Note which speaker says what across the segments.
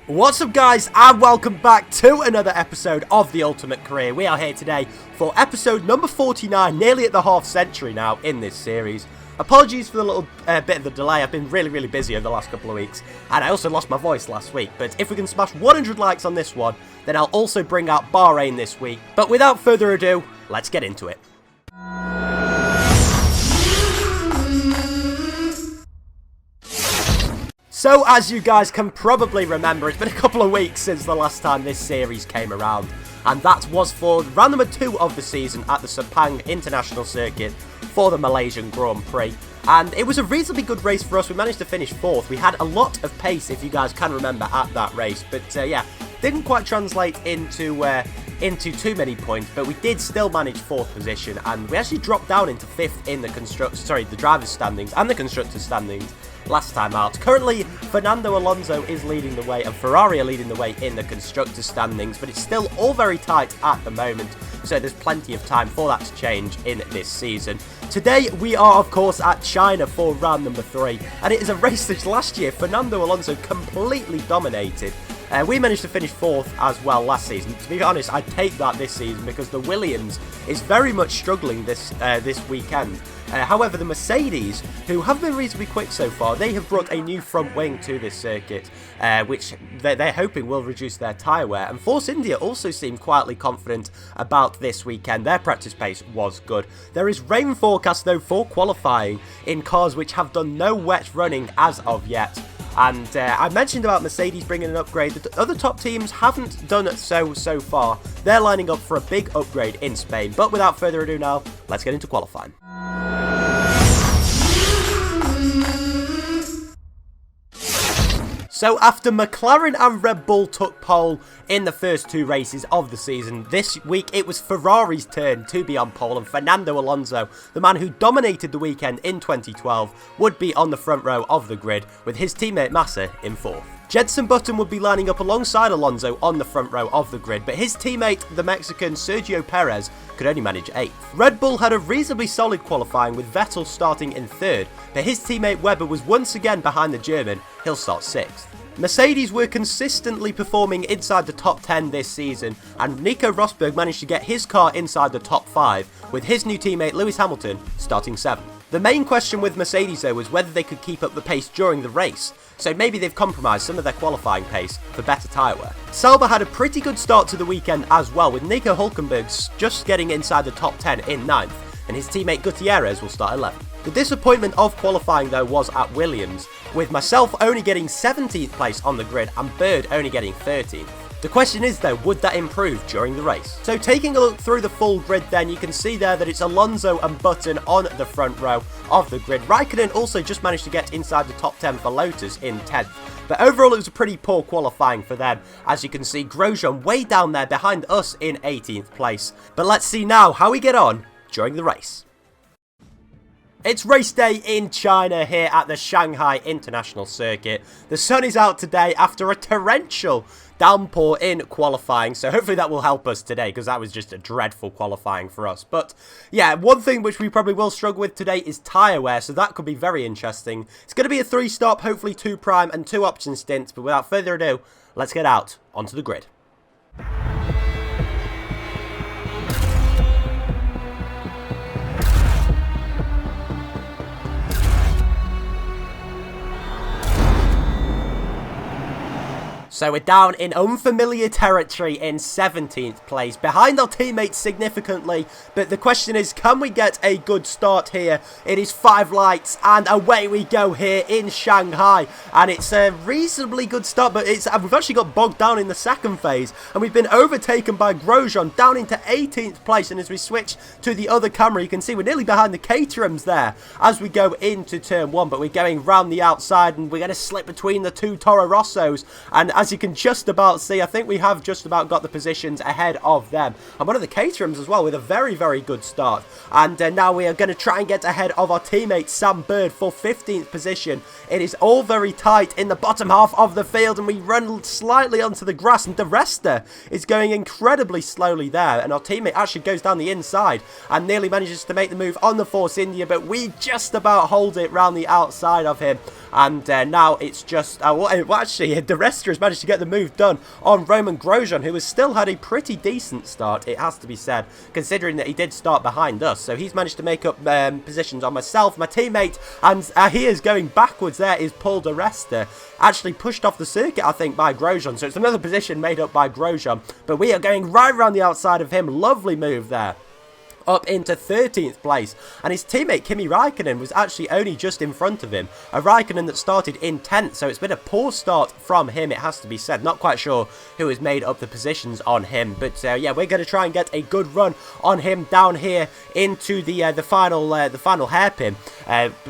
Speaker 1: What's up guys, and welcome back to another episode of The Ultimate Career. We are here today for episode number 49, nearly at the half century now in this series. Apologies for the little bit of the delay. I've been really busy over the last couple of weeks, and I also lost my voice last week. But if we can smash 100 likes on this one, then I'll also bring out Bahrain this week. But without further ado, let's get into it. So, as you guys can probably remember, it's been a couple of weeks since the last time this series came around. And that was for round number 2 of the season at the Sepang International Circuit for the Malaysian Grand Prix. And it was a reasonably good race for us. We managed to finish 4th. We had a lot of pace, if you guys can remember, at that race. But yeah, didn't quite translate into too many points, but we did still manage 4th position, and we actually dropped down into 5th in the drivers' standings and the constructors' standings last time out. Currently, Fernando Alonso is leading the way, and Ferrari are leading the way in the constructors' standings, but it's still all very tight at the moment, so there's plenty of time for that to change in this season. Today, we are, of course, at China for round number 3, and it is a race that last year Fernando Alonso completely dominated. We managed to finish 4th as well last season. To be honest, I'd take that this season because the Williams is very much struggling this weekend. However, the Mercedes, who have been reasonably quick so far, they have brought a new front wing to this circuit, which they're hoping will reduce their tyre wear. And Force India also seemed quietly confident about this weekend. Their practice pace was good. There is rain forecast, though, for qualifying in cars which have done no wet running as of yet. And I mentioned about Mercedes bringing an upgrade. The other top teams haven't done it so far. They're lining up for a big upgrade in Spain. But without further ado now, let's get into qualifying. So after McLaren and Red Bull took pole in the first 2 races of the season, this week it was Ferrari's turn to be on pole, and Fernando Alonso, the man who dominated the weekend in 2012, would be on the front row of the grid with his teammate Massa in 4th. Jenson Button would be lining up alongside Alonso on the front row of the grid, but his teammate, the Mexican Sergio Perez, could only manage 8th. Red Bull had a reasonably solid qualifying with Vettel starting in 3rd, but his teammate Webber was once again behind the German. He'll start 6th. Mercedes were consistently performing inside the top 10 this season, and Nico Rosberg managed to get his car inside the top 5, with his new teammate Lewis Hamilton starting 7th. The main question with Mercedes though was whether they could keep up the pace during the race, so maybe they've compromised some of their qualifying pace for better tyre wear. Sauber had a pretty good start to the weekend as well, with Nico Hülkenberg just getting inside the top 10 in 9th, and his teammate Gutierrez will start 11th. The disappointment of qualifying though was at Williams, with myself only getting 17th place on the grid and Bird only getting 13th. The question is though, would that improve during the race? So taking a look through the full grid then, you can see there that it's Alonso and Button on the front row of the grid. Raikkonen also just managed to get inside the top 10 for Lotus in 10th. But overall it was a pretty poor qualifying for them. As you can see, Grosjean way down there behind us in 18th place. But let's see now how we get on during the race. It's race day in China here at the Shanghai International Circuit. The sun is out today after a torrential downpour in qualifying, so hopefully that will help us today, because that was just a dreadful qualifying for us. But yeah, one thing which we probably will struggle with today is tyre wear, so that could be very interesting. It's going to be a 3-stop, hopefully 2 prime and 2 option stints, but without further ado, let's get out onto the grid. So we're down in unfamiliar territory in 17th place, behind our teammates significantly, but the question is, can we get a good start here? It is 5 lights, and away we go here in Shanghai, and it's a reasonably good start, but we've actually got bogged down in the second phase, and we've been overtaken by Grosjean down into 18th place, and as we switch to the other camera, you can see we're nearly behind the Caterhams there as we go into turn 1, but we're going round the outside, and we're going to slip between the 2 Toro Rossos, and as you can just about see, I think we have just about got the positions ahead of them. And one of the Caterhams as well with a very good start. And now we are going to try and get ahead of our teammate Sam Bird for 15th position. It is all very tight in the bottom half of the field, and we run slightly onto the grass, and De Resta is going incredibly slowly there, and our teammate actually goes down the inside and nearly manages to make the move on the Force India, but we just about hold it round the outside of him. and now it's just, well, actually, the rest has managed to get the move done on Roman Grosjean, who has still had a pretty decent start, it has to be said, considering that he did start behind us. So he's managed to make up positions on myself, my teammate, and he is going backwards. There is Paul di Resta, actually pushed off the circuit, I think, by Grosjean. So it's another position made up by Grosjean, but we are going right around the outside of him. Lovely move there, up into 13th place, and his teammate Kimi Raikkonen was actually only just in front of him. A Raikkonen that started in 10th, so it's been a poor start from him, it has to be said. Not quite sure who has made up the positions on him, but yeah, we're going to try and get a good run on him down here into the final hairpin,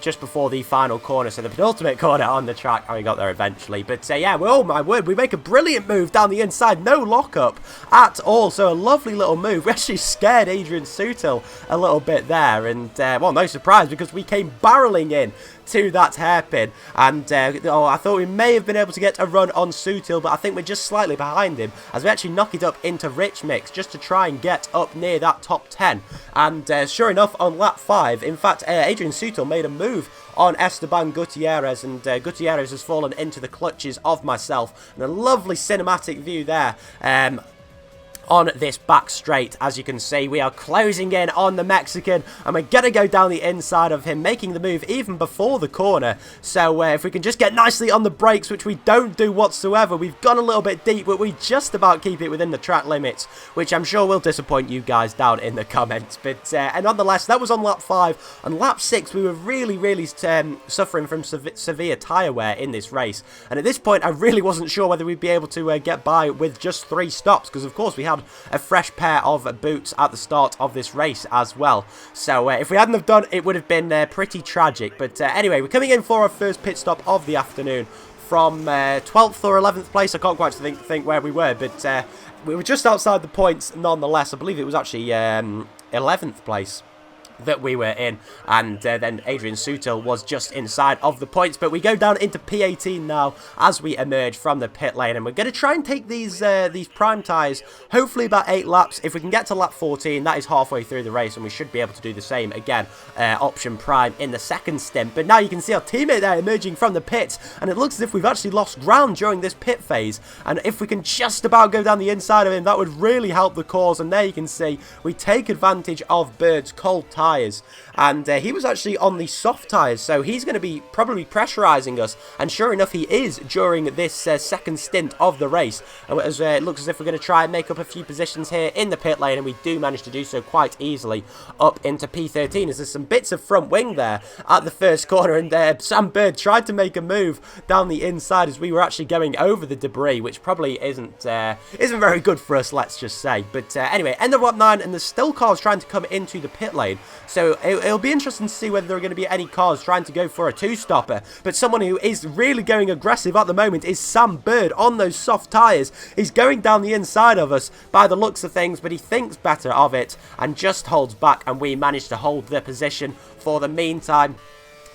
Speaker 1: just before the final corner, so the penultimate corner on the track. Oh, we got there eventually, but yeah, well, oh my word, we make a brilliant move down the inside, no lockup at all, so a lovely little move. We actually scared Adrian Sutil a little bit there, and well, no surprise, because we came barreling in to that hairpin, and I thought we may have been able to get a run on Sutil, but I think we're just slightly behind him as we actually knock it up into Rich Mix just to try and get up near that top 10. And sure enough, on lap 5, in fact, Adrian Sutil made a move on Esteban Gutierrez, and Gutierrez has fallen into the clutches of myself, and a lovely cinematic view there on this back straight. As you can see, we are closing in on the Mexican, and we're going to go down the inside of him, making the move even before the corner. So if we can just get nicely on the brakes, which we don't do whatsoever, we've gone a little bit deep, but we just about keep it within the track limits, which I'm sure will disappoint you guys down in the comments. But and nonetheless, that was on lap 5. On lap 6, we were really suffering from severe tyre wear in this race, and at this point, I really wasn't sure whether we'd be able to get by with just 3 stops, because of course we had a fresh pair of boots at the start of this race as well. So if we hadn't have done, it would have been pretty tragic. But anyway, we're coming in for our first pit stop of the afternoon from 12th or 11th place. I can't quite think where we were, but we were just outside the points nonetheless. I believe it was actually 11th place that we were in, and then Adrian Sutil was just inside of the points. But we go down into P18 now as we emerge from the pit lane, and we're going to try and take these prime tyres, hopefully about 8 laps. If we can get to lap 14, that is halfway through the race, and we should be able to do the same again, option prime in the second stint. But now you can see our teammate there emerging from the pits, and it looks as if we've actually lost ground during this pit phase, and if we can just about go down the inside of him, that would really help the cause. And there you can see we take advantage of Bird's cold tyres, and he was actually on the soft tyres, so he's going to be probably pressurising us, and sure enough he is during this second stint of the race. And it looks as if we're going to try and make up a few positions here in the pit lane, and we do manage to do so quite easily up into P13, as there's some bits of front wing there at the first corner, and Sam Bird tried to make a move down the inside as we were actually going over the debris, which probably isn't very good for us, let's just say. But anyway, end of lap 9, and there's still cars trying to come into the pit lane, so it'll be interesting to see whether there are going to be any cars trying to go for a 2-stopper. But someone who is really going aggressive at the moment is Sam Bird on those soft tyres. He's going down the inside of us by the looks of things, but he thinks better of it and just holds back, and we manage to hold the position for the meantime.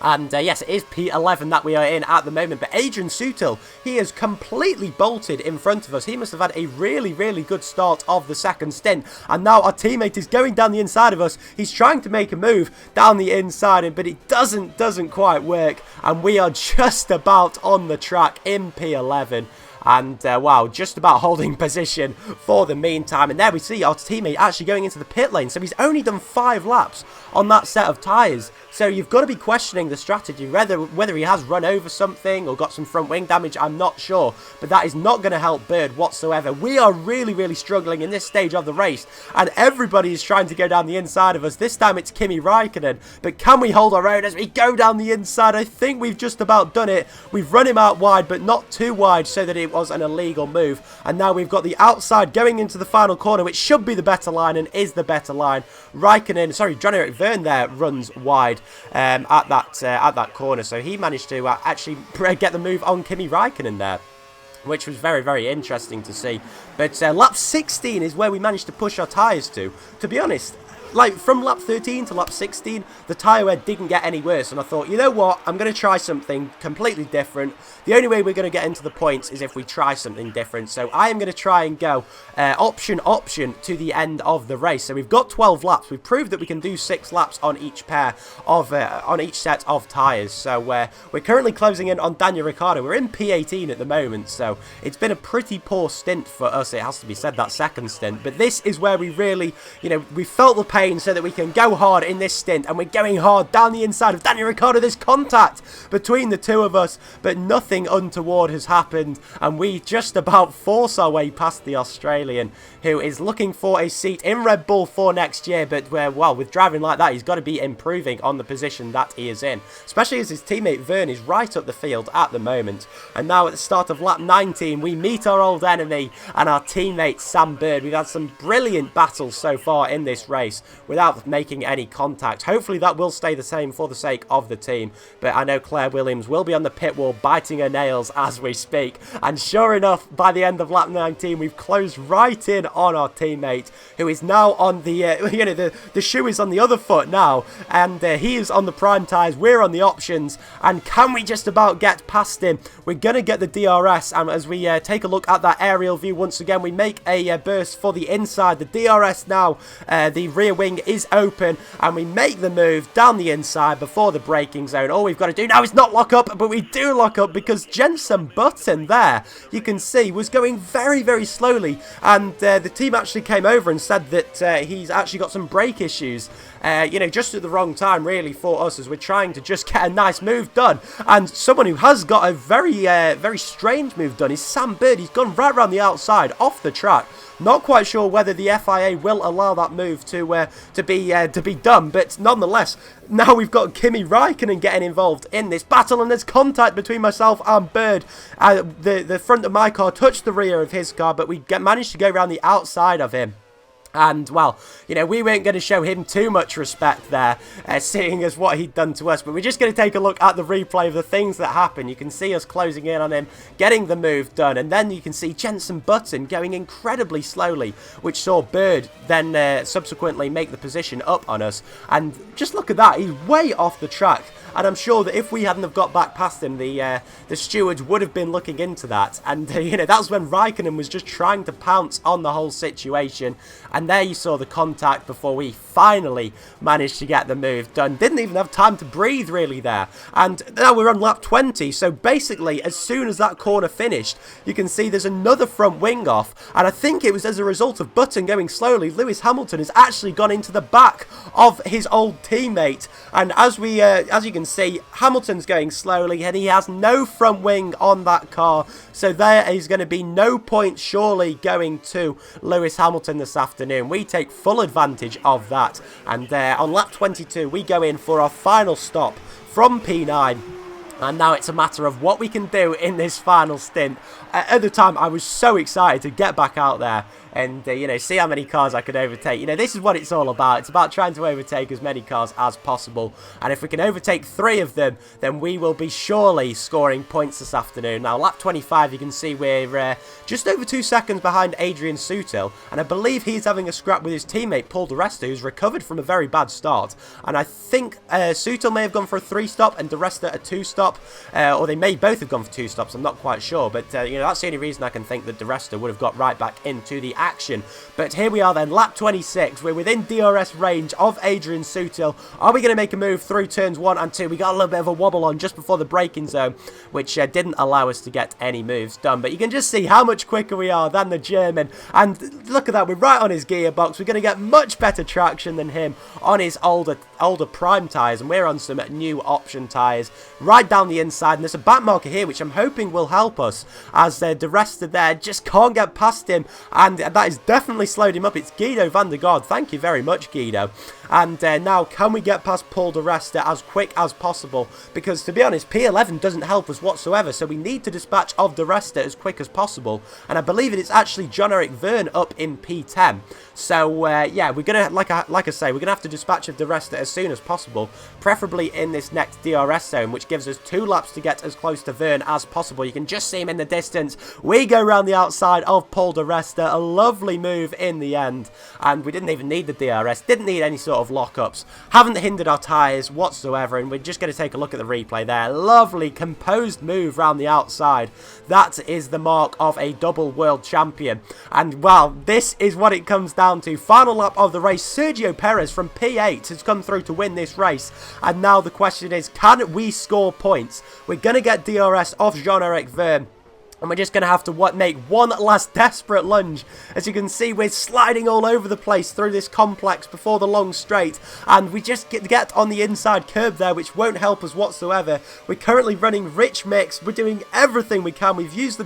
Speaker 1: And yes, it is P11 that we are in at the moment. But Adrian Sutil, he is completely bolted in front of us. He must have had a really good start of the second stint. And now our teammate is going down the inside of us. He's trying to make a move down the inside, but it doesn't quite work. And we are just about on the track in P11. And wow, just about holding position for the meantime. And there we see our teammate actually going into the pit lane. So he's only done 5 laps on that set of tyres. So you've got to be questioning the strategy, whether he has run over something or got some front wing damage, I'm not sure. But that is not going to help Bird whatsoever. We are really struggling in this stage of the race, and everybody is trying to go down the inside of us. This time it's Kimi Raikkonen, but can we hold our own as we go down the inside? I think we've just about done it. We've run him out wide, but not too wide so that it was an illegal move. And now we've got the outside going into the final corner, which should be the better line and is the better line. John-Eric Verne there runs wide at that corner, so he managed to actually get the move on Kimi Raikkonen there, which was very interesting to see. But lap 16 is where we managed to push our tyres to. To be honest, like from lap 13 to lap 16, the tyre wear didn't get any worse, and I thought, you know what, I'm going to try something completely different. The only way we're going to get into the points is if we try something different, so I am going to try and go option to the end of the race. So we've got 12 laps. We've proved that we can do 6 laps on each pair of on each set of tyres. So we're currently closing in on Daniel Ricciardo. We're in P18 at the moment, so it's been a pretty poor stint for us, it has to be said, that second stint. But this is where we really, you know, we felt the pain so that we can go hard in this stint, and we're going hard down the inside of Daniel Ricciardo. There's contact between the two of us, but nothing untoward has happened, and we just about force our way past the Australian, who is looking for a seat in Red Bull for next year. But well, with driving like that, he's got to be improving on the position that he is in, especially as his teammate Vern is right up the field at the moment. And now at the start of lap 19, we meet our old enemy and our teammate Sam Bird. We've had some brilliant battles so far in this race without making any contact. Hopefully that will stay the same for the sake of the team, but I know Claire Williams will be on the pit wall biting her nails as we speak. And sure enough, by the end of lap 19, we've closed right in on our teammate, who is now on the you know, the shoe is on the other foot now, and he is on the prime tyres, we're on the options. And can we just about get past him? We're gonna get the DRS, and as we take a look at that aerial view once again, we make a burst for the inside. The DRS now, the rear wing is open, and we make the move down the inside before the braking zone. All we've got to do now is not lock up, but we do lock up because Jenson Button there, you can see, was going very, very slowly, and the team actually came over and said that he's actually got some brake issues. You know, just at the wrong time really for us, as we're trying to just get a nice move done. And someone who has got a very strange move done is Sam Bird. He's gone right around the outside off the track. Not quite sure whether the FIA will allow that move to be done, but nonetheless, now we've got Kimi Räikkönen getting involved in this battle, and there's contact between myself and Bird. The front of my car touched the rear of his car, but we managed to go around the outside of him. And, well, you know, we weren't going to show him too much respect there, seeing as what he'd done to us. But we're just going to take a look at the replay of the things that happen. You can see us closing in on him, getting the move done. And then you can see Jenson Button going incredibly slowly, which saw Bird then subsequently make the position up on us. And just look at that. He's way off the track. And I'm sure that if we hadn't have got back past him, the stewards would have been looking into that. And, you know, that's when Räikkönen was just trying to pounce on the whole situation. And there you saw the contact before we finally managed to get the move done. Didn't even have time to breathe, really, there. And now we're on lap 20. So, basically, as soon as that corner finished, you can see there's another front wing off. And I think it was as a result of Button going slowly, Lewis Hamilton has actually gone into the back of his old teammate. And as you can see, Hamilton's going slowly and he has no front wing on that car, so there is going to be no points surely going to Lewis Hamilton this afternoon. We take full advantage of that, and on lap 22 we go in for our final stop from P9. And now it's a matter of what we can do in this final stint. At the time, I was so excited to get back out there and, you know, see how many cars I could overtake. You know, this is what it's all about. It's about trying to overtake as many cars as possible. And if we can overtake 3 of them, then we will be surely scoring points this afternoon. Now, lap 25, you can see we're just over 2 seconds behind Adrian Sutil. And I believe he's having a scrap with his teammate, Paul Di Resta, who's recovered from a very bad start. And I think Sutil may have gone for a 3-stop and Di Resta a 2-stop. Or they may both have gone for 2 stops, I'm not quite sure. But, you know, that's the only reason I can think that Di Resta would have got right back into the action. But here we are then, lap 26. We're within DRS range of Adrian Sutil. Are we going to make a move through turns 1 and 2? We got a little bit of a wobble on just before the braking zone, which didn't allow us to get any moves done. But you can just see how much quicker we are than the German. And look at that, we're right on his gearbox. We're going to get much better traction than him on his older prime tyres, and we're on some new option tyres right down the inside. And there's a back marker here, which I'm hoping will help us, as Di Resta there just can't get past him, and that has definitely slowed him up. It's Guido van der Gaard. Thank you very much, Guido. And now, can we get past Paul di Resta as quick as possible? Because, to be honest, P11 doesn't help us whatsoever, so we need to dispatch of di Resta as quick as possible. And I believe it's actually John-Eric Verne up in P10. So, yeah, we're going to, like I say, we're going to have to dispatch of di Resta as soon as possible, preferably in this next DRS zone, which gives us 2 laps to get as close to Verne as possible. You can just see him in the distance. We go around the outside of Paul di Resta, a lovely move in the end, and we didn't even need the DRS, didn't need any sort of lockups, haven't hindered our tyres whatsoever, and we're just going to take a look at the replay there. Lovely, composed move round the outside. That is the mark of a double world champion, and well, this is what it comes down to. Final lap of the race, Sergio Perez from P8 has come through to win this race, and now the question is, can we score points? We're going to get DRS off Jean-Eric Verne, and we're just going to have to make one last desperate lunge. As you can see, we're sliding all over the place through this complex before the long straight. And we just get on the inside curb there, which won't help us whatsoever. We're currently running rich mix. We're doing everything we can. We've used the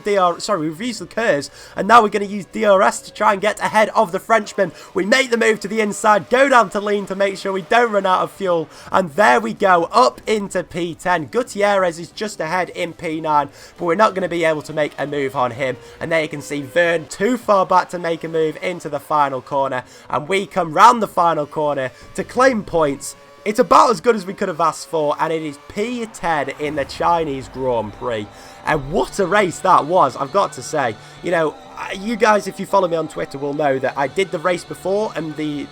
Speaker 1: we've used the KERS. And now we're going to use DRS to try and get ahead of the Frenchman. We make the move to the inside, go down to lean to make sure we don't run out of fuel. And there we go, up into P10. Gutierrez is just ahead in P9. But we're not going to be able to make a move on him, and there you can see Verne too far back to make a move into the final corner, and we come round the final corner to claim points. It's about as good as we could have asked for, and it is P10 in the Chinese Grand Prix. And what a race that was, I've got to say. You know, you guys, if you follow me on Twitter, will know that I did the race before, and the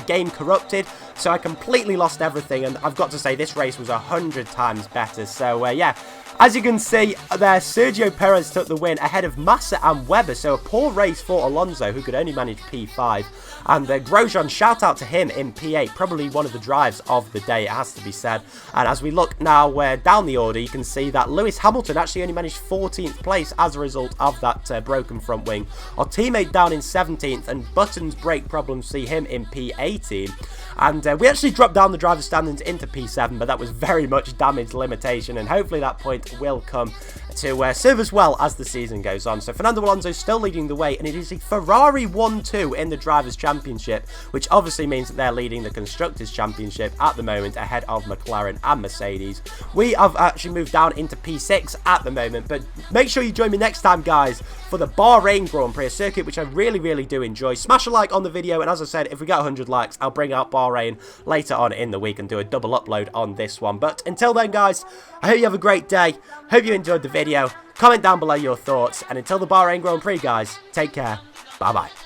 Speaker 1: game corrupted, so I completely lost everything. And I've got to say, this race was 100 times better. So yeah, as you can see there, Sergio Perez took the win ahead of Massa and Webber. So a poor race for Alonso, who could only manage P5. And Grosjean, shout out to him in P8, probably one of the drives of the day, it has to be said. And as we look now down the order, you can see that Lewis Hamilton actually only managed 14th place as a result of that broken front wing. Our teammate down in 17th, and Button's brake problems see him in P18. And we actually dropped down the driver's standings into P7, but that was very much damage limitation, and hopefully that point will come to serve us well as the season goes on. So Fernando Alonso still leading the way, and it is a Ferrari 1-2 in the Drivers' Championship, which obviously means that they're leading the Constructors' Championship at the moment ahead of McLaren and Mercedes. We have actually moved down into P6 at the moment, but make sure you join me next time, guys, for the Bahrain Grand Prix, a circuit which I really do enjoy. Smash a like on the video, and as I said, if we get 100 likes, I'll bring out Bahrain later on in the week and do a double upload on this one. But until then, guys, I hope you have a great day. Hope you enjoyed the video. Comment down below your thoughts, and until the Bahrain Grand Prix, guys, take care. Bye bye.